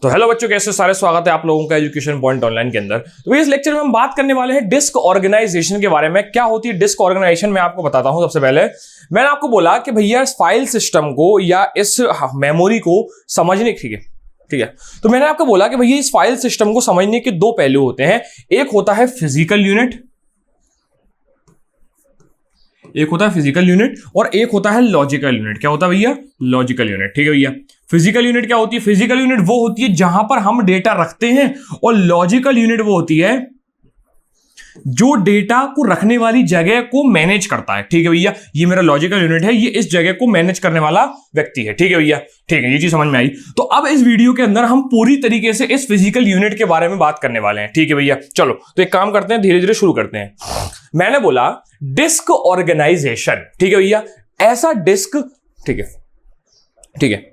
तो हेलो बच्चों, कैसे सारे स्वागत है आप लोगों का एजुकेशन पॉइंट ऑनलाइन के अंदर। तो इस लेक्चर में हम बात करने वाले हैं डिस्क ऑर्गेनाइजेशन के बारे में। क्या होती है डिस्क ऑर्गेनाइजेशन, मैं आपको बताता हूं। सबसे पहले मैंने आपको बोला कि भैया इस फाइल सिस्टम को या इस मेमोरी को समझने, ठीक है। तो मैंने आपको बोला कि भैया इस फाइल सिस्टम को समझने के दो पहलू होते हैं। एक होता है फिजिकल यूनिट, और एक होता है लॉजिकल यूनिट। क्या होता है भैया? Logical unit. ठीक है भैया। फिजिकल यूनिट क्या होती है? फिजिकल यूनिट वो होती है जहां पर हम डेटा रखते हैं, और लॉजिकल यूनिट वो होती है जो डेटा को रखने वाली जगह को मैनेज करता है। ठीक है भैया, ये मेरा लॉजिकल यूनिट है, ये इस जगह को मैनेज करने वाला व्यक्ति है। ठीक है भैया, ठीक है, ये चीज समझ में आई। तो अब इस वीडियो के अंदर हम पूरी तरीके से इस फिजिकल यूनिट के बारे में बात करने वाले हैं। ठीक है भैया, चलो तो एक काम करते हैं, धीरे धीरे शुरू करते हैं। मैंने बोला डिस्क ऑर्गेनाइजेशन, ठीक है भैया, ऐसा डिस्क, ठीक है।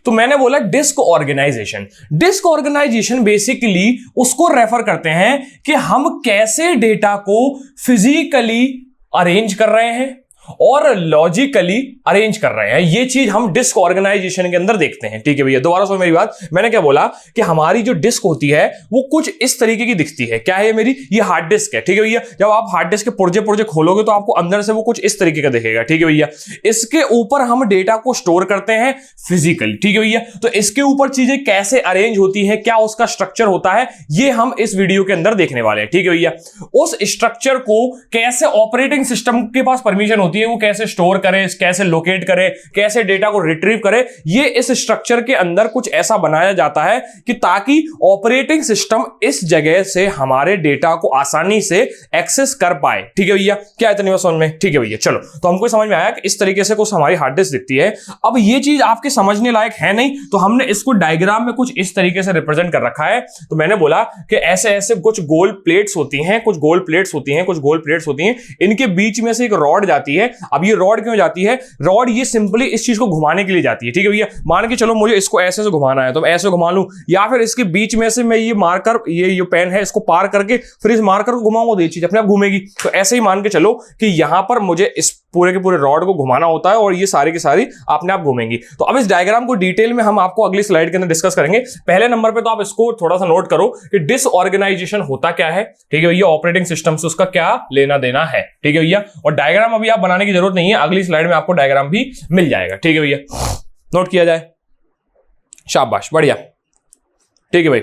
तो मैंने बोला disorganisation. Disorganisation basically उसको रेफर करते हैं कि हम कैसे डेटा को फिजिकली अरेंज कर रहे हैं और लॉजिकली अरेंज कर रहे हैं। ये चीज हम डिस्क ऑर्गेनाइजेशन के अंदर देखते हैं। ठीक है भैया, दोबारा सुनो मेरी बात। मैंने क्या बोला कि हमारी जो डिस्क होती है वो कुछ इस तरीके की दिखती है। क्या है मेरी? ये हार्ड डिस्क है। ठीक है भैया, जब आप हार्ड डिस्क के पुर्जे खोलोगे तो आपको अंदर से वो कुछ इस तरीके का दिखेगा। ठीक है भैया, इसके ऊपर हम डेटा को स्टोर करते हैं फिजिकली। ठीक है भैया, तो इसके ऊपर चीजें कैसे अरेंज होती है, क्या उसका स्ट्रक्चर होता है, ये हम इस वीडियो के अंदर देखने वाले हैं। ठीक है भैया, उस स्ट्रक्चर को कैसे ऑपरेटिंग सिस्टम के पास परमिशन होती है, वो कैसे स्टोर करे, कैसे लोकेट करे, कैसे डेटा को रिट्रीव करे, ये इस स्ट्रक्चर के अंदर कुछ ऐसा बनाया जाता है कि ताकि ऑपरेटिंग सिस्टम इस जगह से हमारे डेटा को आसानी से एक्सेस कर पाए। ठीक है भैया, क्या इतनी बात समझ में? ठीक है भैया, चलो तो हमको समझ में आया कि इस तरीके से कुछ हमारी हार्ड डिस्क दिखती है। अब ये चीज आपके समझने लायक है नहीं, तो हमने इसको डायग्राम में कुछ इस तरीके से रिप्रेजेंट कर रखा है। तो मैंने बोला कि ऐसे ऐसे कुछ गोल प्लेट्स होती हैं, कुछ गोल प्लेट्स होती हैं, इनके बीच में से एक रॉड जाती है। अब ये रॉड क्यों जाती है? रॉड ये सिंपली इस चीज को घुमाने के लिए जाती है। ठीक है भैया, मान के चलो मुझे इसको ऐसे से घुमाना है तो मैं ऐसे घुमा लूं, या फिर इसके बीच में से मैं ये मार्कर, ये पेन है, इसको पार करके फिर इस मार्कर को घुमाऊंगा तो ये चीज अपने आप घूमेगी। तो ऐसे ही मान के चलो कि यहां पर मुझे इस पूरे के पूरे रॉड को घुमाना होता है और ये सारी की सारी अपने आप घूमेंगी। तो अब इस डायग्राम को डिटेल में हम आपको अगली स्लाइड के अंदर डिस्कस करेंगे। पहले नंबर पे तो आप इसको थोड़ा सा नोट करो कि डिसऑर्गेनाइजेशन होता क्या है। ठीक है भैया, ऑपरेटिंग सिस्टम से उसका क्या लेना देना है। ठीक है भैया, और डायग्राम अभी आप बनाने की जरूरत नहीं है, अगली स्लाइड में आपको डायग्राम भी मिल जाएगा। ठीक है भैया, नोट किया जाए, शाबाश, बढ़िया। ठीक है भाई,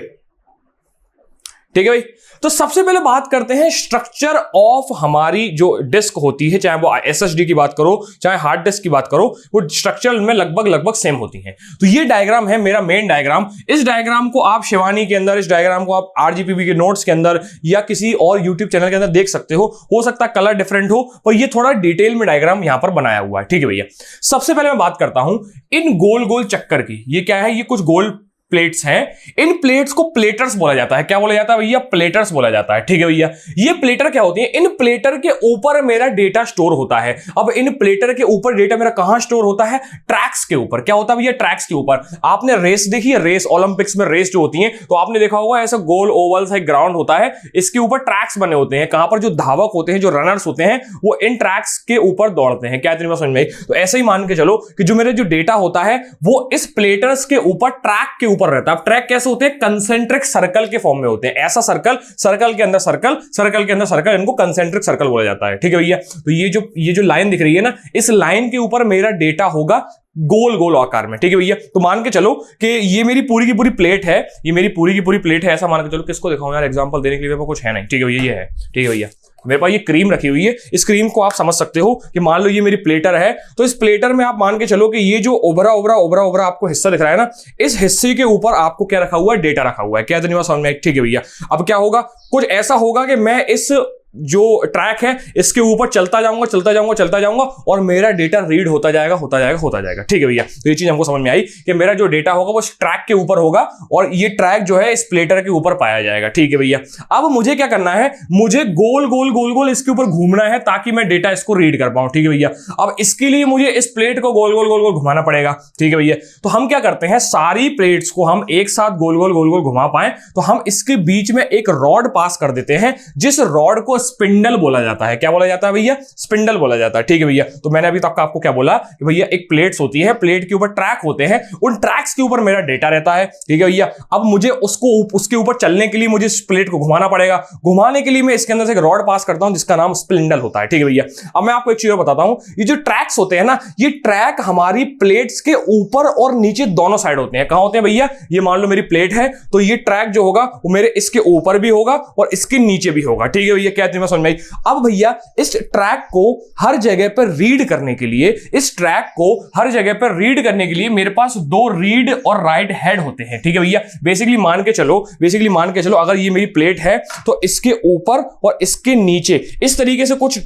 ठीक है भाई। तो सबसे पहले बात करते हैं स्ट्रक्चर ऑफ हमारी जो डिस्क होती है, चाहे वो एसएसडी की बात करो चाहे हार्ड डिस्क की बात करो, वो स्ट्रक्चर में लगभग सेम होती हैं। तो ये डायग्राम है मेरा मेन डायग्राम। इस डायग्राम को आप शिवानी के अंदर, इस डायग्राम को आप आरजीपीवी के नोट्स के अंदर या किसी और यूट्यूब चैनल के अंदर देख सकते हो सकता है कलर डिफरेंट हो, पर ये थोड़ा डिटेल में डायग्राम यहां पर बनाया हुआ है। ठीक है भैया, सबसे पहले मैं बात करता हूं इन गोल गोल चक्कर की। ये क्या है? ये कुछ गोल प्लेट्स हैं। इन प्लेट्स को प्लेटर्स बोला जाता है। क्या बोला जाता है भैया? प्लेटर्स बोला जाता है। ठीक है भैया, ये प्लेटर क्या होती है? इन प्लेटर के ऊपर मेरा डेटा स्टोर होता है। अब इन प्लेटर के ऊपर डेटा मेरा कहां स्टोर होता है? ट्रैक्स के ऊपर। क्या होता है भैया? ट्रैक्स के ऊपर। आपने रेस देखी है? रेस, ओलंपिक्स में रेस जो होती है, तो आपने देखा होगा ऐसा गोल ओवल सा ग्राउंड होता है, इसके ऊपर ट्रैक्स बने होते हैं। कहां पर जो धावक होते हैं, जो रनर्स होते हैं, वो इन ट्रैक्स के ऊपर दौड़ते हैं। क्या इतनी बात समझ में आई? तो ऐसे ही मान के चलो कि जो मेरा जो डेटा होता है वो इस प्लेटर्स के ऊपर, ट्रैक के ऊपर रहता है। ट्रैक कैसे होते हैं? कंसेंट्रिक सर्कल के फॉर्म में होते हैं। ऐसा सर्कल के अंदर सर्कल, इनको कंसेंट्रिक सर्कल बोला जाता है। ठीक है भैया, तो ये जो लाइन दिख रही है ना, इस लाइन के ऊपर मेरा डेटा होगा गोल गोल आकार में। ठीक है भैया, तो मान के चलो कि ये मेरी पूरी की पूरी प्लेट है, ऐसा मान के चलो। किसको दिखाऊं यार एग्जांपल देने के लिए? कुछ है नहीं। ठीक है भैया, ये है। ठीक है भैया, मेरे पास ये क्रीम रखी हुई है। इस क्रीम को आप समझ सकते हो कि मान लो ये मेरी प्लेटर है, तो इस प्लेटर में आप मान के चलो कि ये जो उभरा आपको हिस्सा दिख रहा है ना, इस हिस्से के ऊपर आपको क्या रखा हुआ है? डेटा रखा हुआ है। क्या धन्यवाद समझ में? ठीक है भैया, अब क्या होगा? कुछ ऐसा होगा कि मैं इस जो ट्रैक है इसके ऊपर चलता जाऊंगा और मेरा डेटा रीड होता जाएगा। ठीक है भैया, तो ये चीज हमको समझ में आई कि मेरा जो डेटा होगा वो ट्रैक के ऊपर होगा और ये ट्रैक जो है इस प्लेटर के ऊपर पाया जाएगा। ठीक है भैया, अब मुझे क्या करना है? मुझे गोल इसके ऊपर घूमना है ताकि मैं डेटा इसको रीड कर पाऊं। ठीक है भैया, अब इसके लिए मुझे इस प्लेट को गोल घुमाना पड़ेगा। ठीक है भैया, तो हम क्या करते हैं? सारी प्लेट्स को हम एक साथ गोल घुमा पाए तो हम इसके बीच में एक रॉड पास कर देते हैं, जिस रॉड को को स्पिंडल बोला जाता है। क्या बोला जाता है भैया? स्पिंडल बोला जाता है। ठीक है भैया, तो मैंने अभी तक आपको क्या बोला कि भैया एक प्लेट्स होती है, प्लेट के ऊपर ट्रैक होते हैं, उन ट्रैक्स के ऊपर मेरा डेटा रहता है। ठीक है भैया, अब मुझे उसके ऊपर चलने के लिए मुझे इस प्लेट को घुमाना पड़ेगा। घुमाने के लिए मैं इसके अंदर से एक रॉड पास करता हूं जिसका नाम स्पिंडल होता है। ठीक है भैया, अब मैं आपको एक चीज बताता हूं, ये जो ट्रैक्स होते हैं ना, ये ट्रैक हमारी प्लेट्स के ऊपर और नीचे दोनों साइड होते हैं। कहां होते हैं भैया? ये मान लो मेरी प्लेट है, तो ये ट्रैक जो होगा वो मेरे इसके ऊपर भी होगा और इसके नीचे भी होगा। ठीक है भैया, क्या तुम्हें समझ में आई? अब भैया इस ट्रैक को हर जगह पर रीड करने के लिए, मेरे पास दो रीड और राइट हेड होते हैं। ठीक है भैया, बेसिकली मान के चलो अगर ये मेरी प्लेट है तो इसके ऊपर और इसके नीचे इस तरीके से कुछ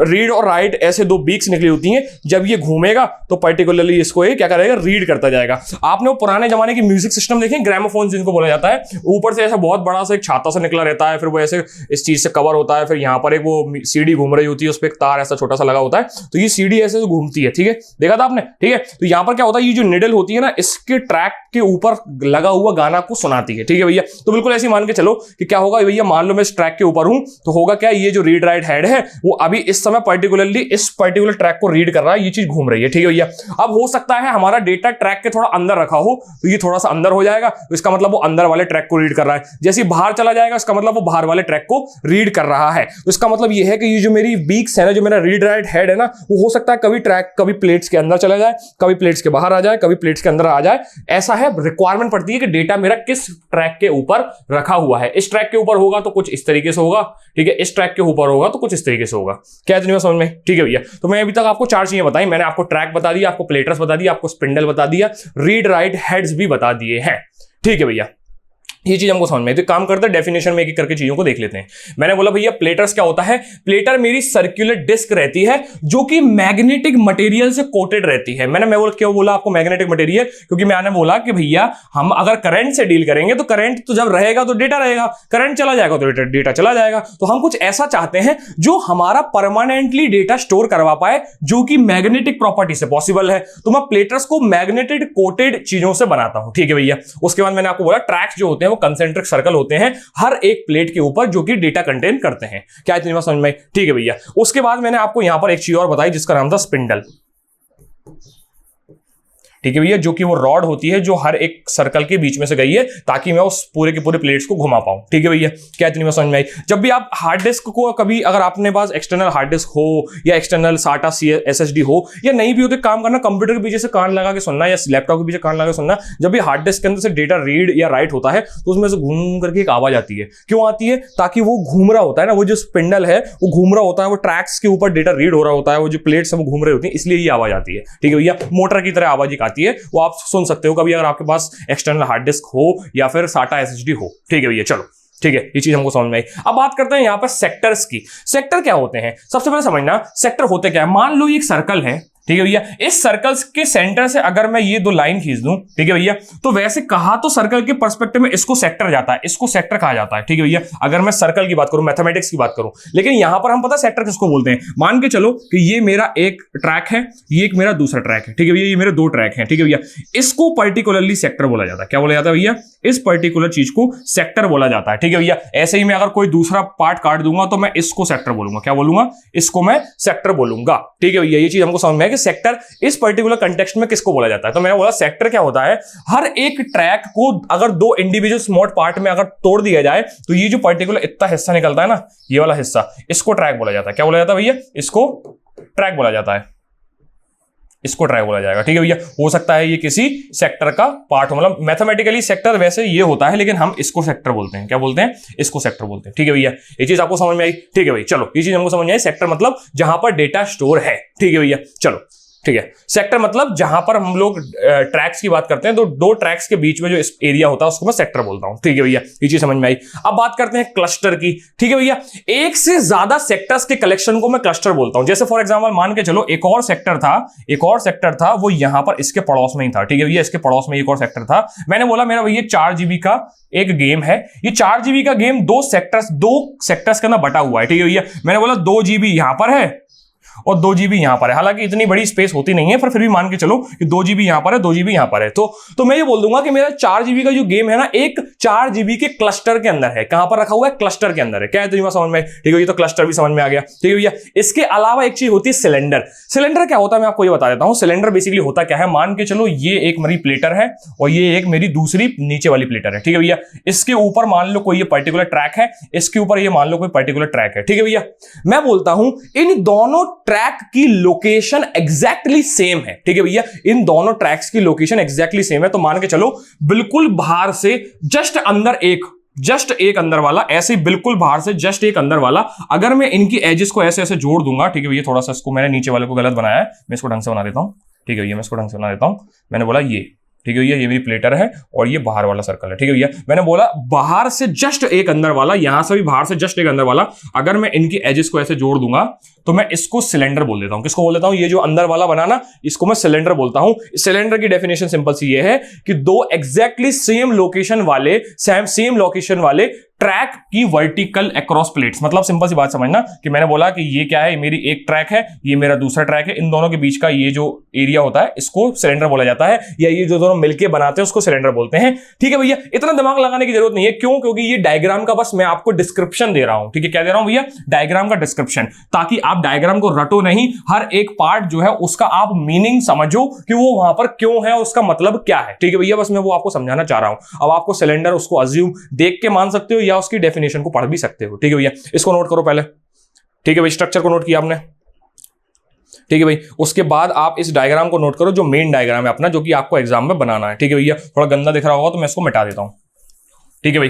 रीड और राइट ऐसे दो बीक्स निकली होती हैं। जब ये घूमेगा तो पर्टिकुलरली इसको ये क्या करेगा? रीड करता जाएगा। आपने वो पुराने जमाने के म्यूजिक सिस्टम देखे, ग्रामोफोन जिनको बोला जाता है, ऊपर से ऐसा बहुत बड़ा सा एक छाता सा निकला रहता है, फिर वो ऐसे इस चीज से कवर होता है, फिर यहां पर एक वो सीडी घूम रही होती है, उस पर एक तार ऐसा छोटा सा लगा होता है, तो ये सीडी ऐसे घूमती है। ठीक है, देखा था आपने? ठीक है, तो यहां पर क्या होता है, ये जो निडल होती है ना, इसके ट्रैक के ऊपर लगा हुआ गाना को सुनाती है। ठीक है भैया, तो बिल्कुल ऐसे मान के चलो कि क्या होगा भैया, मान लो मैं इस ट्रैक के ऊपर हूं, तो होगा क्या, ये जो रीड राइट हेड है वो अभी इस समय पर्टिकुलरली इस पर्टिकुलर ट्रैक को रीड कर रहा है, ये चीज घूम रही है। ठीक है भैया, अब हो सकता है हमारा डेटा ट्रैक के थोड़ा अंदर रखा हो, तो ये थोड़ा सा अंदर हो जाएगा, तो इसका मतलब वो अंदर वाले ट्रैक को रीड कर रहा है। जैसे बाहर चला जाएगा, इसका मतलब वो बाहर वाले ट्रैक को रीड कर रहा है। तो इसका मतलब ये है कि ये जो मेरी बीक्स है ना, जो मेरा रीड राइट हेड है ना, वो हो सकता है कभी प्लेट्स के अंदर चला जाए, कभी प्लेट्स के बाहर आ जाए, कभी प्लेट्स के अंदर आ जाए। ऐसा है, रिक्वायरमेंट पड़ती है कि डेटा मेरा किस ट्रैक के ऊपर रखा हुआ है। इस ट्रैक के ऊपर होगा तो कुछ इस तरीके से होगा। ठीक है, इस ट्रैक के ऊपर होगा तो कुछ इस तरीके से होगा। क्या है समझ में? ठीक है भैया, तो मैं अभी तक आपको चार चीजें बताई। मैंने आपको ट्रैक बता दिया, आपको प्लेटर्स बता दिया, आपको स्पिंडल बता दिया, रीड राइट हेड्स भी बता दिए हैं। ठीक है भैया, ये चीज हमको समझ में। तो काम करते हैं, डेफिनेशन में एक करके चीजों को देख लेते हैं। मैंने बोला भैया प्लेटर्स क्या होता है? प्लेटर मेरी सर्कुलर डिस्क रहती है जो कि मैग्नेटिक मटेरियल से कोटेड रहती है। मैं क्यों बोला आपको मैग्नेटिक मटेरियल? क्योंकि मैंने बोला कि भैया हम अगर करंट से डील करेंगे तो करंट तो जब रहेगा तो डेटा रहेगा, करंट चला जाएगा तो डेटा चला जाएगा। तो हम कुछ ऐसा चाहते हैं जो हमारा परमानेंटली डेटा स्टोर करवा पाए, जो कि मैग्नेटिक प्रॉपर्टी से पॉसिबल है। तो मैं प्लेटर्स को मैग्नेटिक कोटेड चीजों से बनाता हूं। ठीक है भैया, उसके बाद मैंने आपको बोला ट्रैक्स जो होते हैं कंसेंट्रिक सर्कल होते हैं हर एक प्लेट के ऊपर, जो कि डेटा कंटेन करते हैं। क्या इतनी बात समझ में? ठीक है भैया, उसके बाद मैंने आपको यहां पर एक चीज और बताई जिसका नाम था स्पिंडल। ठीक है भैया, जो कि वो रॉड होती है जो हर एक सर्कल के बीच में से गई है ताकि मैं उस पूरे के पूरे प्लेट्स को घुमा पाऊं। ठीक है भैया, क्या इतनी बात समझ में आई? जब भी आप हार्ड डिस्क को कभी अगर आपने पास एक्सटर्नल हार्ड डिस्क हो या एक्सटर्नल SATA SSD हो या नहीं भी हो तो काम करना, कंप्यूटर के पीछे से कान लगा के सुनना या लैपटॉप के पीछे कान लगा के सुनना। जब भी हार्ड डिस्क के अंदर से डेटा रीड या राइट होता है तो उसमें से घूम करके एक आवाज आती है। क्यों आती है? ताकि वो घूम रहा होता है ना, वो जो स्पिंडल है वो घूम रहा होता है, वो ट्रैक्स के ऊपर डेटा रीड हो रहा होता है, वो जो प्लेट्स है वो घूम रही होती है, इसलिए ये आवाज आती है। ठीक है भैया, मोटर की तरह आवाज आती है, वो आप सुन सकते हो कभी अगर आपके पास एक्सटर्नल हार्ड डिस्क हो या फिर SATA SSD हो। ठीक है भैया, चलो ठीक है, ये चीज हमको समझ में आई। अब बात करते हैं यहां पर सेक्टर्स की। सेक्टर क्या होते हैं? सबसे पहले समझना सेक्टर होते क्या है। मान लो ये एक सर्कल है, ठीक है भैया, इस सर्कल के सेंटर से अगर मैं ये दो लाइन खींच दूं, ठीक है भैया, तो वैसे कहा तो सर्कल के पर्सपेक्टिव में इसको सेक्टर जाता है, इसको सेक्टर कहा जाता है। ठीक है भैया, अगर मैं सर्कल की बात करूं, मैथमेटिक्स की बात करूं, लेकिन यहां पर हम पता सेक्टर किसको बोलते हैं। मान के चलो कि ये मेरा एक ट्रैक है, ये एक मेरा दूसरा ट्रैक है। ठीक है भैया, ये मेरे दो ट्रैक हैं। ठीक है भैया, इसको पर्टिकुलरली सेक्टर बोला जाता है। क्या बोला जाता है भैया? इस पर्टिकुलर चीज को सेक्टर बोला जाता है। ठीक है भैया, ऐसे ही मैं अगर कोई दूसरा पार्ट काट दूंगा तो मैं इसको सेक्टर बोलूंगा। क्या बोलूंगा? इसको मैं सेक्टर बोलूंगा। ठीक है भैया, ये चीज हमको समझ में है कि सेक्टर इस पर्टिकुलर कंटेक्स्ट में किसको बोला जाता है। तो मैंने बोला सेक्टर क्या होता है, हर एक ट्रैक को अगर दो इंडिविजुअल स्मॉल पार्ट में अगर तोड़ दिया जाए तो ये जो पर्टिकुलर इतना हिस्सा निकलता है ना, ये वाला हिस्सा, इसको ट्रैक बोला जाता है। क्या बोला जाता है भैया? इसको ट्रैक बोला जाता है, इसको ट्रैक बोला जाएगा। ठीक है भैया, हो सकता है ये किसी सेक्टर का पार्ट हो, मतलब मैथमेटिकली सेक्टर वैसे ये होता है, लेकिन हम इसको सेक्टर बोलते हैं। क्या बोलते हैं? इसको सेक्टर बोलते हैं। ठीक है भैया, ये चीज आपको समझ में आई? ठीक है भाई, चलो ये चीज हमको समझ में आई। सेक्टर मतलब जहां पर डेटा स्टोर है। ठीक है भैया, चलो ठीक है। सेक्टर मतलब जहां पर हम लोग ट्रैक्स की बात करते हैं, तो दो ट्रैक्स के बीच में जो एरिया होता है उसको मैं सेक्टर बोलता हूं। ठीक है भैया, ये चीज समझ में आई। अब बात करते हैं क्लस्टर की। ठीक है भैया, एक से ज्यादा सेक्टर्स के कलेक्शन को मैं क्लस्टर बोलता हूं। जैसे फॉर एग्जांपल मान के चलो एक और सेक्टर था, वो यहां पर इसके पड़ोस में ही था। ठीक है भैया, इसके पड़ोस में एक और सेक्टर था। मैंने बोला मेरा भैया 4 GB का एक गेम है, ये 4 GB का गेम दो सेक्टर्स के अंदर बटा हुआ है। ठीक है भैया, मैंने बोला 2 GB यहां पर है और 2 GB यहां पर है। हालांकि इतनी बड़ी स्पेस होती नहीं है, पर फिर भी मान के चलो कि 2 GB यहां पर है, 2 GB यहां पर है। तो मैं ये बोल दूंगा कि मेरा 4 GB का जो गेम है ना, एक 4 GB के क्लस्टर के अंदर है। कहां पर रखा हुआ है? क्लस्टर के अंदर है। क्या है तुम्हें समझ में? ठीक है, ये तो क्लस्टर भी समझ में आ गया। ठीक है भैया, इसके अलावा एक चीज होती है सिलेंडर। सिलेंडर क्या होता है मैं आपको ये बता देता हूं। सिलेंडर बेसिकली होता क्या है, मान के चलो ये एक मेरी प्लेटर है और ये एक मेरी दूसरी नीचे वाली प्लेटर है। ठीक है भैया, इसके ऊपर मान लो कोई ये पर्टिकुलर ट्रैक है, इसके ऊपर ये मान लो कोई पर्टिकुलर ट्रैक है। ठीक है भैया, मैं बोलता हूं इन दोनों ट्रैक की लोकेशन एग्जैक्टली सेम है। ठीक है भैया, इन दोनों ट्रैक्स की लोकेशन एग्जैक्टली सेम है। तो मान के चलो बिल्कुल बाहर से जस्ट एक अंदर वाला, ऐसे बिल्कुल बाहर से जस्ट एक अंदर वाला, अगर मैं इनकी एजेस को ऐसे ऐसे जोड़ दूंगा। ठीक है भैया, थोड़ा सा इसको मैंने नीचे वाले को गलत बनाया है, मैं इसको ढंग से बना देता हूं। ठीक है भैया, मैं इसको ढंग से बना देता हूं। मैंने बोला ये, ठीक है भैया, ये मेरी प्लेटर है और ये बाहर वाला सर्कल है। ठीक है भैया, मैंने बोला बाहर से जस्ट एक अंदर वाला, यहां से भी बाहर से जस्ट एक अंदर वाला, अगर मैं इनकी एजेस को ऐसे जोड़ दूंगा तो मैं इसको सिलेंडर बोल देता हूं। किसको बोल देता हूं? ये जो अंदर वाला बना ना, इसको मैं सिलेंडर बोलता हूं। सिलेंडर की डेफिनेशन सिंपल सी ये है कि दो एग्जैक्टली सेम लोकेशन वाले ट्रैक की वर्टिकल अक्रॉस प्लेट्स। मतलब सिंपल सी बात समझना कि मैंने बोला कि ये क्या है, मेरी एक ट्रैक है, ये मेरा दूसरा ट्रैक है, इन दोनों के बीच का ये जो एरिया होता है इसको सिलेंडर बोला जाता है, या ये जो दोनों मिलकर बनाते हैं उसको सिलेंडर बोलते हैं। ठीक है भैया, इतना दिमाग लगाने की जरूरत नहीं है। क्यों? क्योंकि ये डायग्राम का बस मैं आपको डिस्क्रिप्शन दे रहा हूं। ठीक है, क्या दे रहा हूं भैया? डायग्राम का डिस्क्रिप्शन, ताकि आप डायग्राम को रटो नहीं, हर एक पार्ट जो है उसका आप मीनिंग समझो कि वो वहां पर क्यों है, उसका मतलब क्या है। ठीक है भैया, बस मैं वो आपको समझाना चाह रहा हूं। अब आपको सिलेंडर उसको अज्यूम देख के मान सकते हो या उसकी डेफिनेशन को पढ़ भी सकते हो। ठीक है भैया, इसको नोट करो पहले। ठीक है भाई, स्ट्रक्चर को नोट किया आपने। ठीक है भाई, उसके बाद आप इस डायग्राम को नोट करो, जो मेन डायग्राम है अपना, जो कि आपको एग्जाम में बनाना है। ठीक है भैया, थोड़ा गंदा दिख रहा होगा तो मैं इसको मिटा देता हूं। ठीक है भाई,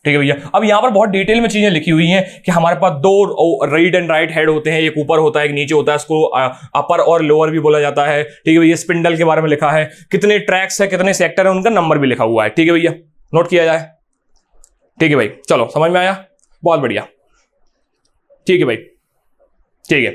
ठीक है भैया, अब यहां पर बहुत डिटेल में चीजें लिखी हुई हैं कि हमारे पास दो रीड एंड राइट हेड होते हैं, एक ऊपर होता है एक नीचे होता है, इसको अपर और लोअर भी बोला जाता है। ठीक है भैया, स्पिंडल के बारे में लिखा है, कितने ट्रैक्स है, कितने सेक्टर है, उनका नंबर भी लिखा हुआ है। ठीक है भैया, नोट किया जाए। ठीक है भाई, चलो समझ में आया, बहुत बढ़िया। ठीक है भाई, ठीक है,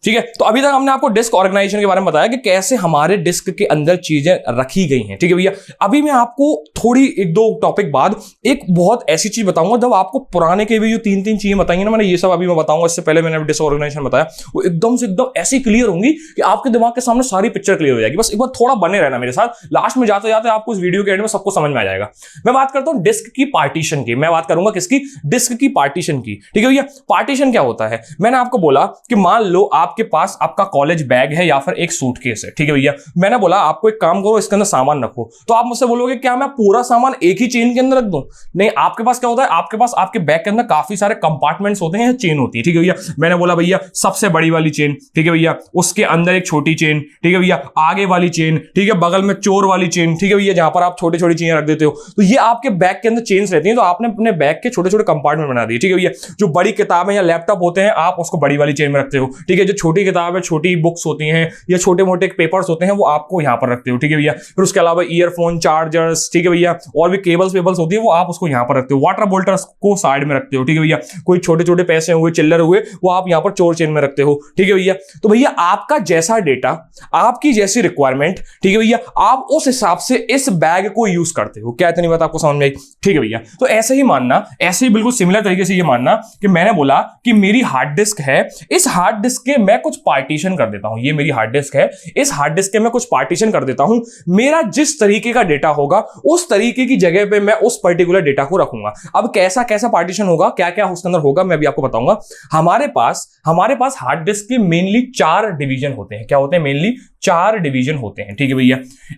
ठीक है। तो अभी तक हमने आपको डिस्क ऑर्गेनाइजेशन के बारे में बताया कि कैसे हमारे डिस्क के अंदर चीजें रखी गई हैं। ठीक है भैया, अभी मैं आपको थोड़ी एक दो टॉपिक बाद एक बहुत ऐसी चीज बताऊंगा, जब आपको पुराने के भी जो तीन चीजें बताई ना मैंने, ये सब अभी मैं बताऊंगा। इससे पहले मैंने डिस्क ऑर्गेनाइजेशन बताया, वो एकदम से एकदम ऐसी क्लियर होंगी कि आपके दिमाग के सामने सारी पिक्चर क्लियर हो जाएगी। बस एक बार थोड़ा बने रहना मेरे साथ, लास्ट में जाते जाते आपको इस वीडियो के एंड में सबको समझ में आ जाएगा। मैं बात करता हूं डिस्क की पार्टीशन की। मैं बात करूंगा किसकी? डिस्क की पार्टीशन की। ठीक है भैया, पार्टीशन क्या होता है? मैंने आपको बोला कि मान लो आपके पास आपका कॉलेज बैग है या फिर एक सूटकेस है। ठीक है भैया, मैंने बोला आपको एक काम करो, इसके अंदर सामान रखो। तो आप मुझसे बोलोगे क्या मैं पूरा सामान एक ही चेन के अंदर रख दूं? नहीं, आपके पास क्या होता है, आपके पास आपके बैग के अंदर काफी सारे कंपार्टमेंट्स होते हैं, चेन होती है। ठीक है भैया, मैंने बोला भैया सबसे बड़ी वाली चेन, ठीक है भैया, उसके अंदर एक छोटी चेन, ठीक है भैया, आगे वाली चेन, ठीक है, बगल में चोर वाली चेन, ठीक है भैया, जहां पर आप छोटी छोटी चेन रख देते हो। तो ये आपके बैग के अंदर चेन्स रहती हैं, तो आपने अपने बैग के छोटे छोटे कंपार्टमेंट बना दिए। ठीक है भैया, जो बड़ी किताबें या लैपटॉप होते हैं आप उसको बड़ी वाली चेन में रखते हो। ठीक है, जो छोटी किताब है, छोटी बुक्स होती हैं या छोटे मोटे पेपर्स होते हैं, वो आपको यहां पर रखते हो। ठीक है भैया, फिर उसके अलावा ईयरफोन, चार्जर्स, ठीक है भैया, और भी केबल्स होती है, वो आप उसको यहां पर रखते हो। वाटर बोल्टर्स को साइड में रखते हो। ठीक है भैया, कोई छोटे छोटे पैसे हुए, चिल्लर हुए, वो आप यहां पर चोर चेन में रखते हो। ठीक है भैया, तो भैया आपका जैसा डेटा, आपकी जैसी रिक्वायरमेंट, ठीक है भैया, आप उस हिसाब से इस बैग को यूज करते हो। क्या इतनी बात आपको समझ में आई? ठीक है भैया, तो ऐसे ही मानना, ऐसे ही बिल्कुल सिमिलर तरीके से ये मानना कि मैंने बोला कि मेरी हार्ड डिस्क है, इस हार्ड डिस्क के मैं कुछ पार्टीशन कर देता हूं। ये मेरी हार्ड डिस्क है, इस हार्ड डिस्क के मैं कुछ पार्टीशन कर देता हूं। मेरा जिस तरीके का डेटा होगा उस तरीके की जगह पे मैं उस पर्टिकुलर डेटा को रखूंगा। अब कैसा कैसा पार्टीशन होगा, क्या क्या उसके अंदर होगा, मैं भी आपको बताऊंगा। हमारे पास हार्ड डिस्क के मेनली 4 डिवीजन होते हैं। क्या होते हैं? मेनली 4 डिवीजन होते हैं। ठीक है भैया,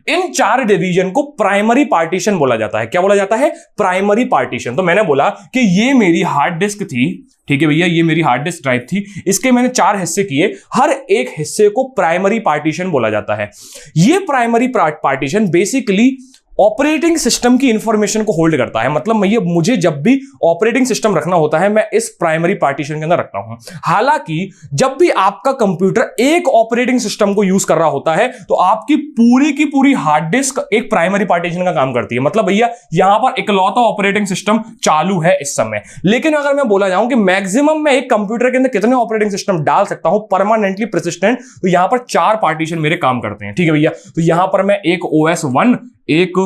इन 4 डिवीजन को प्राइमरी पार्टीशन बोला जाता है। क्या बोला जाता है? Primary partition. तो मैंने बोला कि ये मेरी हार्ड डिस्क थी, ठीक है भैया, ये मेरी हार्ड डिस्क ड्राइव थी, इसके मैंने 4 हिस्से किए, हर एक हिस्से को प्राइमरी पार्टीशन बोला जाता है। ये primary partition basically operating system की इंफॉर्मेशन को होल्ड करता है। मतलब मुझे जब भी ऑपरेटिंग सिस्टम रखना होता है, मैं इस प्राइमरी पार्टीशन के अंदर रखता हूं। हालांकि जब भी आपका कंप्यूटर एक ऑपरेटिंग सिस्टम को यूज कर रहा होता है, तो आपकी पूरी की पूरी हार्ड डिस्क एक प्राइमरी पार्टीशन का काम करती है। मतलब भैया यहां पर इकलौता ऑपरेटिंग सिस्टम चालू है इस समय। लेकिन अगर मैं बोला जाऊं कि मैक्सिमम मैं एक कंप्यूटर के अंदर कितने ऑपरेटिंग सिस्टम डाल सकता हूं परमानेंटली परसिस्टेंट, तो यहां पर 4 पार्टीशन मेरे काम करते हैं। ठीक है भैया, तो यहां पर मैं एक OS 1, एक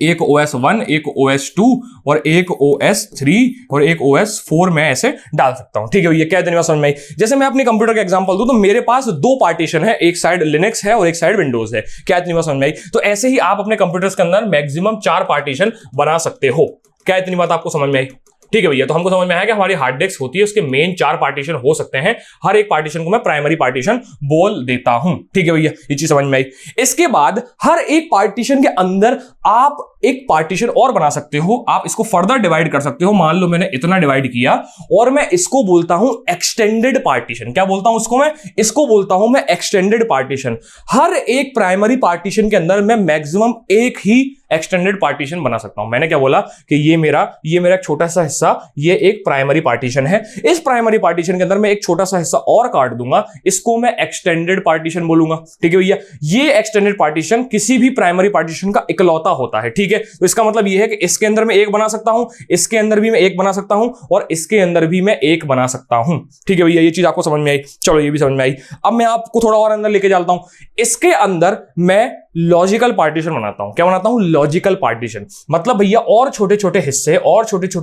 एक OS1, एक OS2 और एक OS3 और एक OS4 में ऐसे डाल सकता हूं। ठीक है भैया, क्या इतनी बात समझ में आई? जैसे मैं अपने कंप्यूटर का एग्जांपल दूं तो मेरे पास दो पार्टीशन है, एक साइड लिनक्स है और एक साइड विंडोज है। क्या इतनी बात समझ में आई? तो ऐसे ही आप अपने कंप्यूटर्स के अंदर मैक्सिमम 4 पार्टीशन बना सकते हो। क्या इतनी बात आपको समझ में आई? ठीक है भैया, तो हमको समझ में आया कि हमारी हार्ड डिस्क होती है, उसके मेन 4 पार्टीशन हो सकते हैं। हर एक पार्टीशन को मैं प्राइमरी पार्टीशन बोल देता हूं। ठीक है भैया, ये चीज समझ में आई। इसके बाद हर एक पार्टीशन के अंदर आप एक पार्टीशन और बना सकते हो, आप इसको फर्दर डिवाइड कर सकते हो। मान लो मैंने इतना डिवाइड किया और मैं इसको बोलता हूं एक्सटेंडेड पार्टीशन। क्या बोलता हूं इसको मैं? इसको बोलता हूं मैं एक्सटेंडेड पार्टीशन। हर एक प्राइमरी पार्टीशन के अंदर मैं मैक्सिमम एक ही एक्सटेंडेड पार्टीशन बना सकता हूं। मैंने क्या बोला कि ये मेरा एक छोटा सा हिस्सा, ये एक प्राइमरी पार्टीशन है। इस प्राइमरी पार्टीशन के अंदर मैं एक छोटा सा हिस्सा और काट दूंगा, इसको मैं एक्सटेंडेड पार्टीशन बोलूंगा। ठीक है भैया, ये एक्सटेंडेड पार्टीशन किसी भी प्राइमरी पार्टीशन का इकलौता होता है। ठीक है, तो इसका मतलब ये है कि इसके अंदर मैं एक बना सकता हूं, इसके अंदर भी मैं एक बना सकता हूं और इसके अंदर भी मैं एक बना सकता हूं। ठीक है भैया, ये चीज आपको समझ में आई? चलो, ये भी समझ में आई। अब मैं आपको थोड़ा और अंदर लेके चलता हूं। इसके अंदर मैं लॉजिकल पार्टीशन बनाता हूं। क्या बनाता हूं? Logical partition. मतलब भैया और छोटे छोटे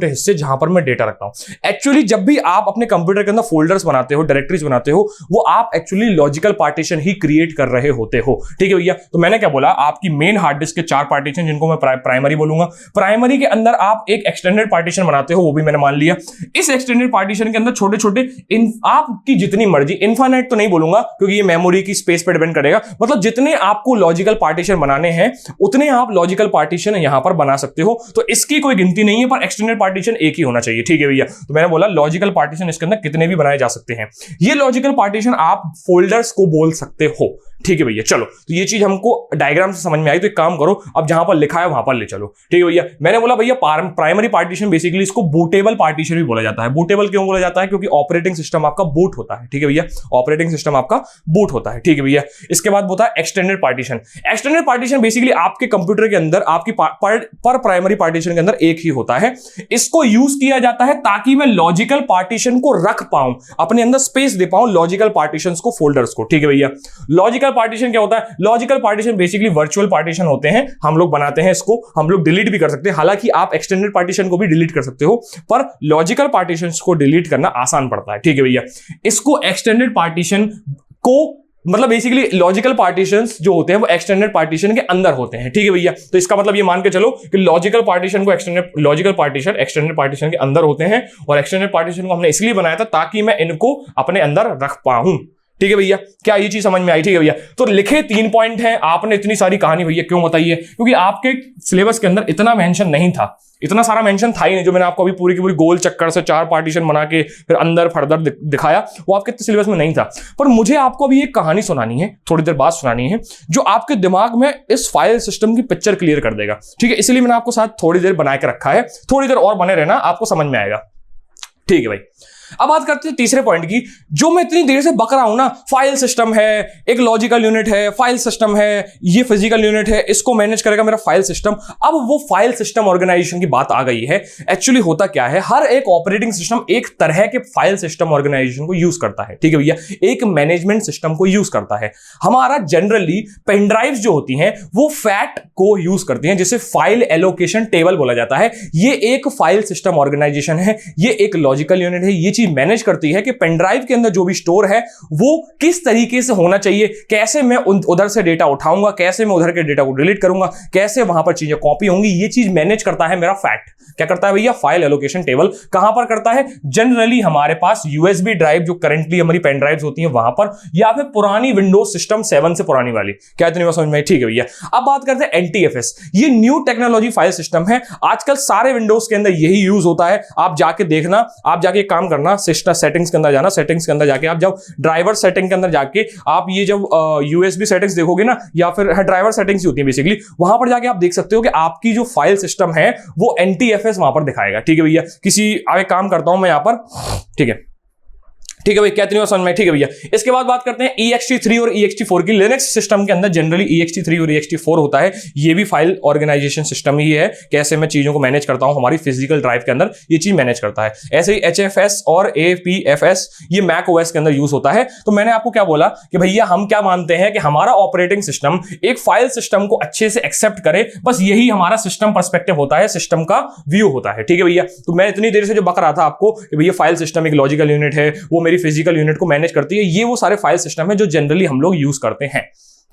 हिस्से जहां पर मैं डेटा रखता हूं। एक्चुअली जब भी आप अपने कंप्यूटर के अंदर फोल्डर्स बनाते हो, डायरेक्टरीज बनाते हो, वो आप एक्चुअली लॉजिकल पार्टीशन ही क्रिएट कर रहे होते हो। ठीक है भैया, तो मैंने क्या बोला, आपकी मेन हार्ड डिस्क के 4 पार्टीशन जिनको मैं प्राइमरी बोलूंगा। प्राइमरी के अंदर आप एक एक्सटेंडेड पार्टीशन बनाते हो, वो भी मैंने मान लिया। इस एक्सटेंडेड पार्टीशन के अंदर छोटे छोटे आपकी जितनी मर्जी, इनफाइनाइट तो नहीं बोलूंगा क्योंकि ये मेमोरी की स्पेस पर डिपेंड करेगा, मतलब जितने आपको लॉजिकल पार्टीशन बनाने हैं उतने आप लॉजिकल पार्टीशन यहां पर बना सकते हो। तो इसकी कोई गिनती नहीं है, पर एक्सटेंडेड पार्टीशन एक ही होना चाहिए। ठीक है भैया, तो मैंने बोला लॉजिकल पार्टीशन इसके अंदर कितने भी बनाए जा सकते हैं। ये लॉजिकल पार्टीशन आप फोल्डर्स को बोल सकते हो। ठीक है भैया, चलो, तो ये चीज हमको डायग्राम से समझ में आई। तो एक काम करो, अब जहां पर लिखा है वहां पर ले चलो। ठीक है भैया, मैंने बोला भैया प्राइमरी पार्टीशन बेसिकली इसको बूटेबल पार्टीशन भी बोला जाता है। बूटेबल क्यों बोला जाता है? क्योंकि ऑपरेटिंग सिस्टम आपका बूट होता है। ठीक है भैया, ऑपरेटिंग सिस्टम आपका बूट होता है। ठीक है भैया, इसके बाद होता है extended partition. Extended partition basically आपके कंप्यूटर के अंदर आपकी पर प्राइमरी पार्टीशन के अंदर एक ही होता है। इसको यूज किया जाता है ताकि मैं लॉजिकल पार्टीशन को रख पाऊं, अपने अंदर स्पेस दे पाऊं लॉजिकल पार्टीशंस को, फोल्डर्स को। ठीक है भैया, लॉजिकल पार्टीशन क्या होता है? Logical partition basically virtual partition होते हैं। हम लोग बनाते हैं इसको, हम लोग डिलीट भी कर सकते हैं। हालांकि आप एक्सटेंडेड पार्टीशन को भी डिलीट कर सकते हो, पर लॉजिकल पार्टीशंस को डिलीट करना आसान पड़ता है। ठीक है भैया, इसको एक्सटेंडेड पार्टीशन को मतलब बेसिकली लॉजिकल पार्टीशंस जो होते हैं वो एक्सटेंडेड पार्टीशन के अंदर होते हैं। ठीक है भैया, तो इसका मतलब ये मान के चलो कि लॉजिकल पार्टीशन एक्सटेंडेड पार्टीशन के अंदर होते हैं, और एक्सटेंडेड पार्टीशन को हमने इसलिए बनाया था ताकि मैं इनको अपने अंदर रख पाऊं। ठीक है भैया, क्या ये चीज समझ में आई? ठीक है भैया, तो लिखे 3 पॉइंट हैं। आपने इतनी सारी कहानी भैया क्यों बताइए? क्योंकि आपके सिलेबस के अंदर इतना मेंशन नहीं था, इतना सारा मेंशन था ही नहीं। जो मैंने आपको अभी पूरी की पूरी गोल चक्कर से 4 पार्टीशन बना के फिर अंदर फर्दर दिखाया, वो आपके सिलेबस में नहीं था। पर मुझे आपको अभी एक कहानी सुनानी है, थोड़ी देर बाद सुनानी है, जो आपके दिमाग में इस फाइल सिस्टम की पिक्चर क्लियर कर देगा। ठीक है, इसलिए मैंने आपको साथ थोड़ी देर बना के रखा है। थोड़ी देर और बने रहना, आपको समझ में आएगा। ठीक है भाई, अब बात करते हैं तीसरे पॉइंट की, जो मैं इतनी देर से बक रहा हूं ना। फाइल सिस्टम है, एक लॉजिकल यूनिट है, फाइल सिस्टम है, ये फिजिकल यूनिट है, इसको मैनेज करेगा मेरा फाइल सिस्टम। अब वो फाइल सिस्टम ऑर्गेनाइजेशन की बात आ गई है। एक्चुअली होता क्या है, हर एक ऑपरेटिंग सिस्टम एक तरह के फाइल सिस्टम ऑर्गेनाइजेशन को यूज करता है। ठीक है भैया, एक मैनेजमेंट सिस्टम को यूज करता है। हमारा जनरली पेन ड्राइव जो होती हैं वो फैट को यूज करती हैं, जिसे फाइल एलोकेशन टेबल बोला जाता है। ये एक फाइल सिस्टम ऑर्गेनाइजेशन है, ये एक लॉजिकल यूनिट है। ये चीज मैनेज करती है कि पेन ड्राइव के अंदर जो भी स्टोर है वो किस तरीके से होना चाहिए, कैसे मैं उधर से डेटा उठाऊंगा, कैसे मैं उधर के डेटा को डिलीट करूंगा, कैसे वहां पर चीजें कॉपी होंगी। ये चीज मैनेज करता है मेरा फैट। क्या करता है भैया? File allocation table. कहां पर करता है? जनरली हमारे पास यूएसबी ड्राइव जो करंटली हमारी पेन ड्राइव्स होती हैं वहां पर, या फिर पुरानी विंडोज सिस्टम 7 से पुरानी वाली। क्या इतनी बात समझ में? ठीक है भैया, अब बात करते हैं एनटीएफएस। ये न्यू टेक्नोलॉजी फाइल सिस्टम है। आजकल सारे विंडोज के अंदर यही यूज होता है। आप जाके देखना, आप जाके काम करना, सिस्टम सेटिंग्स के अंदर जाना, सेटिंग्स के अंदर जाके आप जब ड्राइवर सेटिंग के अंदर जाके आप ये जब यूएसबी सेटिंग्स देखोगे ना, या फिर ड्राइवर सेटिंग्स ही होती है बेसिकली, वहां पर जाके आप देख सकते हो कि आपकी जो फाइल सिस्टम है वो एनटीएफएस वहां पर दिखाएगा। ठीक है भैया, किसी आगे काम करता हूं मैं यहां पर। ठीक है, ठीक है भाई, क्या इतनी बात समझ में? ठीक है भैया, इसके बाद बात करते हैं ext3 और ext4 की। लिनक्स सिस्टम के अंदर जनरली ext3 और ext4 होता है। ये भी फाइल ऑर्गेनाइजेशन सिस्टम ही है, कैसे मैं चीजों को मैनेज करता हूं हमारी फिजिकल ड्राइव के अंदर, ये चीज मैनेज करता है। ऐसे ही HFS और APFS ये मैक OS के अंदर यूज होता है। तो मैंने आपको क्या बोला कि भैया हम क्या मानते हैं कि हमारा ऑपरेटिंग सिस्टम एक फाइल सिस्टम को अच्छे से एक्सेप्ट करे, बस यही हमारा सिस्टम पर्सपेक्टिव होता है, सिस्टम का व्यू होता है। ठीक है भैया, तो मैं इतनी देर से जो बक रहा था आपको कि भैया फाइल सिस्टम एक लॉजिकल यूनिट है, वो मेरी फिजिकल यूनिट को मैनेज करती है, ये वो सारे फाइल सिस्टम है जो जनरली हम लोग यूज करते हैं।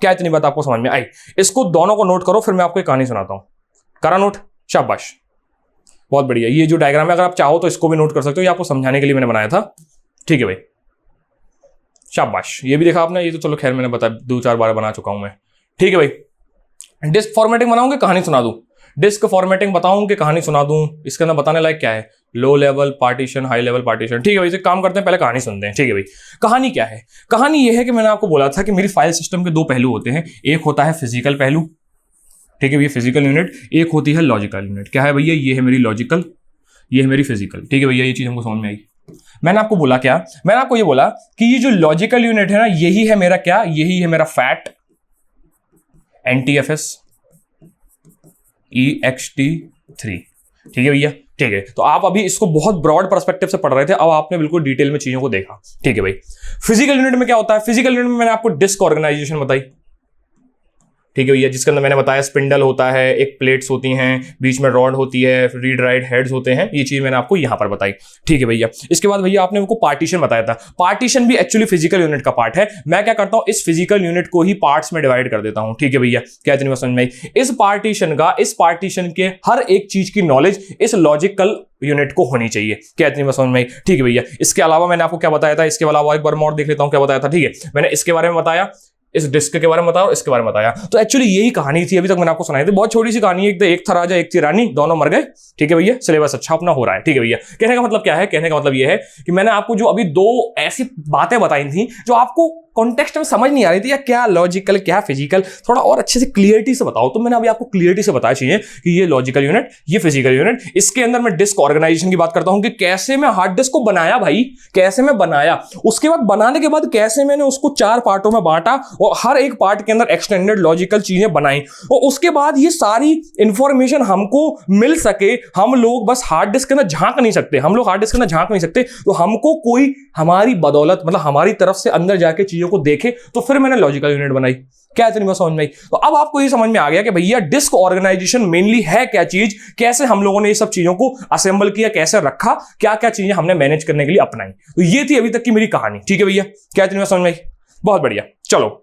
क्या इतनी बात आपको समझ में आई? इसको दोनों को नोट करो, फिर मैं आपको एक कहानी सुनाता हूं। करा नोट? शाबाश, बहुत बढ़िया। ये जो डायग्राम है अगर आप चाहो तो इसको भी नोट कर सकते हो, ये आपको समझाने के लिए मैंने बनाया था। ठीक है भाई, शाबाश। ये भी देखा आपने? ये तो चलो खैर मैंने बताया, 2-4 बार बना चुका हूं मैं। ठीक है भाई, डिस्क फॉर्मेटिंग बनाऊंगे, कहानी सुना दूं? डिस्क फॉर्मेटिंग बताऊं कि कहानी सुना दूं? इसके अंदर बताने लायक क्या है? Low level partition, high level partition. ठीक है भाई, काम करते हैं, पहले कहानी सुनते हैं। ठीक है भाई, कहानी क्या है? कहानी यह है कि मैंने आपको बोला था कि मेरी फाइल सिस्टम के 2 पहलू होते हैं। एक होता है फिजिकल पहलू, ठीक है भैया, फिजिकल यूनिट। एक होती है लॉजिकल यूनिट। क्या है भैया? ये है मेरी लॉजिकल, ये है मेरी फिजिकल। ठीक है भैया, ये चीज हमको समझ में आई। मैंने आपको बोला क्या? मैंने आपको ये बोला कि ये जो लॉजिकल यूनिट है ना, यही है मेरा क्या? यही है मेरा फैट, NTFS, ext3। ठीक है भैया, ठीक है। तो आप अभी इसको बहुत ब्रॉड पर्सपेक्टिव से पढ़ रहे थे, अब आपने बिल्कुल डिटेल में चीजों को देखा। ठीक है भाई, फिजिकल यूनिट में क्या होता है? फिजिकल यूनिट में मैंने आपको डिस्क ऑर्गेनाइजेशन बताई। ठीक है भैया, जिसके अंदर मैंने बताया स्पिंडल होता है, एक प्लेट्स होती हैं, बीच में रॉड होती है, रीड राइट हेड्स होते हैं, ये चीज मैंने आपको यहां पर बताई। ठीक है भैया, इसके बाद भैया आपने उनको पार्टीशन बताया था। पार्टीशन भी एक्चुअली फिजिकल यूनिट का पार्ट है। मैं क्या करता हूं, इस फिजिकल यूनिट को ही पार्ट्स में डिवाइड कर देता हूं। ठीक है भैया, क्या इतनी बात समझ में आई? इस पार्टीशन के हर एक चीज की नॉलेज इस लॉजिकल यूनिट को होनी चाहिए। क्या इतनी बात समझ में आई? ठीक है भैया, इसके अलावा मैंने आपको क्या बताया था? इसके अलावा एक बार और देख लेता हूं क्या बताया था। ठीक है, मैंने इसके बारे में बताया, इस डिस्क के बारे में बताओ, इसके बारे में बताया। तो एक्चुअली यही कहानी थी, अभी तक मैंने आपको सुनाई थी। बहुत छोटी सी कहानी है, एक था राजा एक थी रानी, दोनों मर गए। ठीक है भैया, सिलेबस अच्छा अपना हो रहा है। ठीक है भैया, कहने का मतलब क्या है? कहने का मतलब यह है कि मैंने आपको जो अभी 2 ऐसी बातें बताई थी जो आपको कॉन्टेक्स्ट में समझ नहीं आ रही थी, या क्या लॉजिकल क्या फिजिकल, थोड़ा और अच्छे से क्लियरिटी से बताओ। तो मैंने अभी आपको क्लियरिटी से बताया चाहिए कि ये लॉजिकल यूनिट, ये फिजिकल यूनिट। इसके अंदर मैं डिस्क ऑर्गेनाइजेशन की बात करता हूं कि कैसे मैं हार्ड डिस्क को बनाया भाई, कैसे मैं बनाया, उसके बाद बनाने के बाद कैसे मैंने उसको 4 पार्टों में बांटा और हर एक पार्ट के अंदर एक्सटेंडेड लॉजिकल चीजें बनाई, और उसके बाद ये सारी इंफॉर्मेशन हमको मिल सके। हम लोग बस हार्ड डिस्क के अंदर झांक नहीं सकते, हम लोग हार्ड डिस्क के अंदर झांक नहीं सकते, तो हमको कोई हमारी बदौलत, मतलब हमारी तरफ से अंदर जाके चीजों को देखे, तो फिर मैंने लॉजिकल यूनिट बनाई। क्या इतनी बात समझ में आई? तो अब आपको ये समझ में आ गया कि भैया डिस्क ऑर्गेनाइजेशन मेनली है क्या चीज, कैसे हम लोगों ने ये सब चीजों को असेंबल किया, कैसे रखा, क्या क्या चीजें हमने मैनेज करने के लिए अपनाई। तो ये थी अभी तक की मेरी कहानी। ठीक है भैया, क्या इतनी बात समझ में आई? बहुत बढ़िया, चलो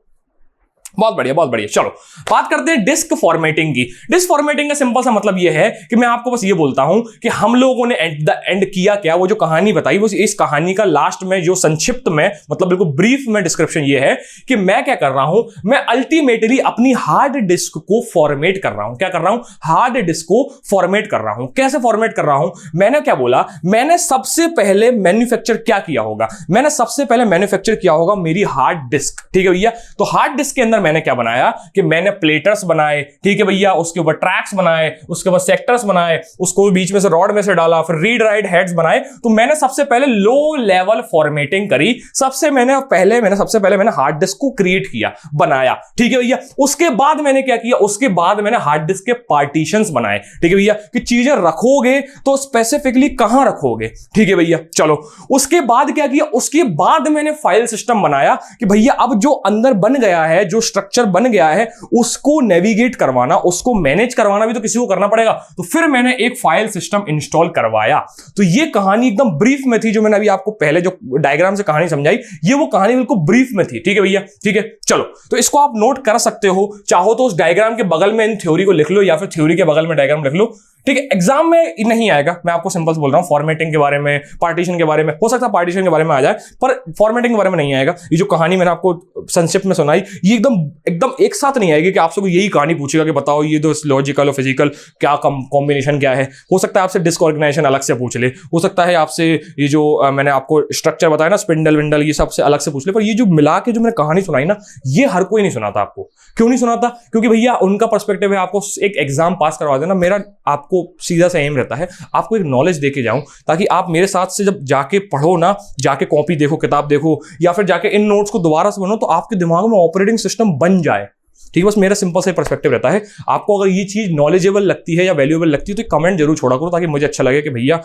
बहुत बढ़िया, बहुत बढ़िया। चलो बात करते हैं डिस्क फॉर्मेटिंग की। डिस्क फॉर्मेटिंग का सिंपल सा मतलब यह है कि मैं आपको बस ये बोलता हूं कि हम लोगों ने एट द एंड किया क्या, वो जो कहानी बताई, वो इस कहानी का लास्ट में जो संक्षिप्त में, मतलब बिल्कुल ब्रीफ में डिस्क्रिप्शन ये है कि मैं क्या कर रहा हूं, मैं अल्टीमेटली अपनी हार्ड डिस्क को फॉर्मेट कर रहा हूं। क्या कर रहा हूं? हार्ड डिस्क को फॉर्मेट कर रहा हूं। कैसे फॉर्मेट कर रहा हूं? मैंने क्या बोला, मैंने सबसे पहले मैन्युफैक्चर क्या किया होगा, मैंने सबसे पहले मैन्युफैक्चर किया होगा मेरी हार्ड डिस्क। ठीक है भैया, तो हार्ड डिस्क के अंदर मैंने क्या बनाया कि मैंने प्लेटर्स बनाए। ठीक है भैया, उसके ऊपर ट्रैक्स बनाए, उसके बाद सेक्टर्स बनाए, उसको बीच में से रॉड में से डाला, फिर रीड राइट हेड्स बनाए। तो मैंने सबसे पहले लो लेवल फॉर्मेटिंग करी। सबसे पहले मैंने हार्ड डिस्क को क्रिएट किया, बनाया। ठीक है भैया, उसके बाद मैंने क्या किया, उसके बाद मैंने हार्ड डिस्क के पार्टीशंस बनाए। ठीक है भैया, कि चीजें रखोगे तो स्पेसिफिकली कहां रखोगे। ठीक है भैया, चलो उसके बाद क्या किया, उसके बाद मैंने फाइल सिस्टम बनाया कि भैया अब जो अंदर बन गया है, जो स्ट्रक्चर बन गया है, उसको नेविगेट करवाना, उसको मैनेज करवाना भी तो किसी को करना पड़ेगा। तो फिर मैंने एक फाइल सिस्टम इंस्टॉल करवाया। तो ये कहानी एकदम ब्रीफ में थी, जो मैंने अभी आपको पहले जो डायग्राम से कहानी समझाई, ये वो कहानी बिल्कुल ब्रीफ में थी। ठीक है भैया, ठीक है। चलो, तो इसको आप नोट कर सकते हो, चाहो तो उस डायग्राम के बगल में इन थ्योरी को लिख लो, या फिर थ्योरी के बगल में डायग्राम लिख लो। ठीक है, एग्जाम में नहीं आएगा, मैं आपको सिंपल से बोल रहा हूं। फॉर्मेटिंग के बारे में, पार्टीशन के बारे में, हो सकता है पार्टीशन के बारे में आ जाए, पर फॉर्मेटिंग के बारे में नहीं आएगा। ये जो कहानी मैंने आपको संक्षिप्त में सुनाई, ये एकदम एक साथ नहीं आएगी कि आपसे यही कहानी पूछेगा कि बताओ ये तो लॉजिकल और फिजिकल क्या कॉम्बिनेशन क्या है। हो सकता है आपसे डिस्क ऑर्गेनाइजेशन अलग से पूछ ले, हो सकता है आपसे ये जो मैंने आपको स्ट्रक्चर बताया ना, स्पिंडल विंडल, ये सबसे अलग से पूछ ले। पर ये जो मिला के जो मैंने कहानी सुनाई ना, ये हर कोई नहीं सुनाता आपको। क्यों नहीं सुनाता? क्योंकि भैया उनका पर्सपेक्टिव है आपको एक एग्जाम पास करवा देना। मेरा आप आपको सीधा सा एम रहता है आपको एक नॉलेज देके जाऊं, ताकि आप मेरे साथ से जब जाके पढ़ो ना, जाके कॉपी देखो, किताब देखो, या फिर जाके इन नोट्स को दोबारा से बनो, तो आपके दिमाग में ऑपरेटिंग सिस्टम बन जाए। ठीक है, बस मेरा सिंपल सा पर्सपेक्टिव रहता है। आपको अगर ये चीज नॉलेजेबल लगती है या वैल्यूएबल लगती है तो कमेंट जरूर छोड़ा करो, ताकि मुझे अच्छा लगे कि भैया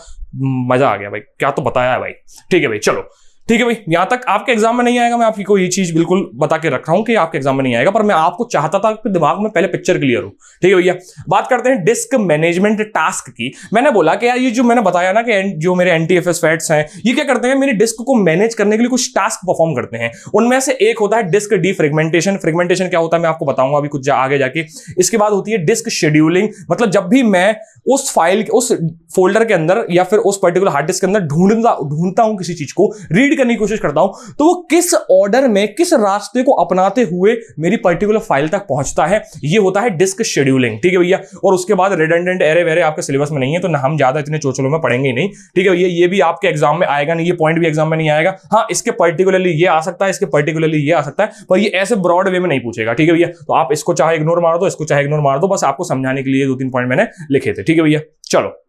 मजा आ गया भाई, क्या तो बताया है भाई। ठीक है भाई, चलो ठीक है भाई, यहां तक आपके एग्जाम में नहीं आएगा, मैं आपको ये चीज बिल्कुल बता के रख रहा हूं कि आपके एग्जाम में नहीं आएगा, पर मैं आपको चाहता था कि दिमाग में पहले पिक्चर क्लियर हो। ठीक है भैया, बात करते हैं डिस्क मैनेजमेंट टास्क की। मैंने बोला कि यार ये जो मैंने बताया ना कि जो मेरे एनटीएफएस फैट्स हैं ये क्या करते हैं, मेरी डिस्क को मैनेज करने के लिए कुछ टास्क परफॉर्म करते हैं। उनमें से एक होता है डिस्क डीफ्रेगमेंटेशन। फ्रेगमेंटेशन क्या होता है मैं आपको बताऊंगा अभी कुछ आगे जाके। इसके बाद होती है डिस्क शेड्यूलिंग, मतलब जब भी मैं उस फाइल उस फोल्डर के अंदर या फिर उस पर्टिकुलर हार्ड डिस्क के अंदर ढूंढता हूं किसी चीज को, रीड करने की कोशिश करता हूं, तो वो किस ऑर्डर में किस रास्ते को अपनाते हुए मेरी पर्टिकुलर फाइल तक पहुंचता है, ये होता है डिस्क शेड्यूलिंग। ठीक है भैया, और उसके बाद रिडंडेंट एरे वेरे आपके सिलेबस में नहीं है, तो ना हम ज्यादा इतने चोचलों में पढ़ेंगे ही नहीं। ठीक है भैया, ये भी आपके एग्जाम में आएगा नहीं, ये पॉइंट भी एग्जाम में नहीं आएगा। हाँ, इसके पर्टिकुलरली ये आ सकता है, इसके पर्टिकुलरली ये आ सकता है, पर ये ऐसे ब्रॉड वे में नहीं पूछेगा। ठीक है भैया, तो आप इसको चाहे इग्नोर मार दो, इसको चाहे इग्नोर मार दो, बस आपको समझाने के लिए 2-3 पॉइंट मैंने लिखे थे। ठीक है भैया, चलो